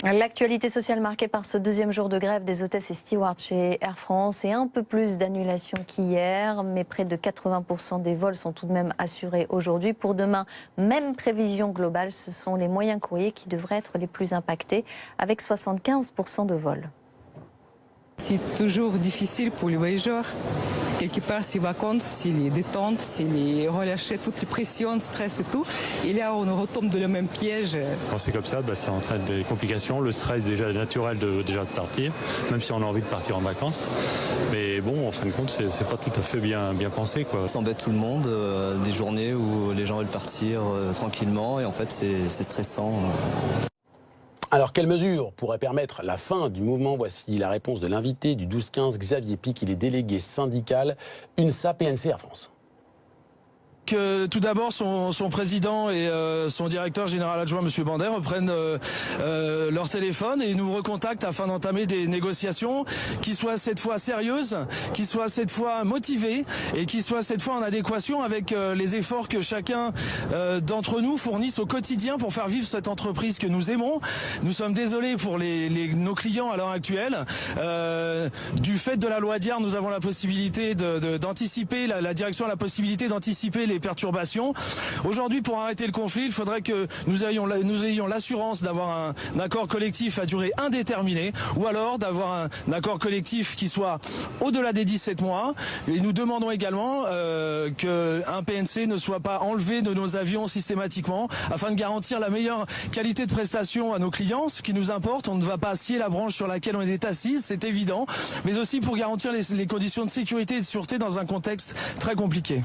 L'actualité sociale marquée par ce deuxième jour de grève des hôtesses et stewards chez Air France et un peu plus d'annulations qu'hier, mais près de 80% des vols sont tout de même assurés aujourd'hui. Pour demain, même prévision globale, ce sont les moyens courriers qui devraient être les plus impactés, avec 75% de vols. C'est toujours difficile pour les voyageurs. Quelque part, ces vacances, c'est les détentes, c'est les relâcher toutes les pressions, stress et tout. Et là, on retombe dans le même piège. Quand c'est comme ça, ça entraîne des complications. Le stress déjà naturel de partir, même si on a envie de partir en vacances. Mais bon, en fin de compte, c'est pas tout à fait bien pensé, quoi. Ça embête tout le monde, des journées où les gens veulent partir tranquillement et en fait c'est stressant. Alors, quelles mesures pourraient permettre la fin du mouvement? Voici la réponse de l'invité du 12-15, Xavier Pic. Il est délégué syndical UNSA PNC Air France. Que tout d'abord son président et son directeur général adjoint M. Bander reprennent leur téléphone et nous recontactent afin d'entamer des négociations qui soient cette fois sérieuses, qui soient cette fois motivées et qui soient cette fois en adéquation avec les efforts que chacun d'entre nous fournissent au quotidien pour faire vivre cette entreprise que nous aimons. Nous sommes désolés pour nos clients à l'heure actuelle. Du fait de la loi Diard, nous avons la possibilité d'anticiper, la direction a la possibilité d'anticiper les perturbations. Aujourd'hui, pour arrêter le conflit, il faudrait que nous ayons l'assurance d'avoir un accord collectif à durée indéterminée ou alors d'avoir un accord collectif qui soit au-delà des 17 mois. Et nous demandons également qu'un PNC ne soit pas enlevé de nos avions systématiquement afin de garantir la meilleure qualité de prestation à nos clients. Ce qui nous importe, on ne va pas scier la branche sur laquelle on est assise, c'est évident, mais aussi pour garantir les conditions de sécurité et de sûreté dans un contexte très compliqué.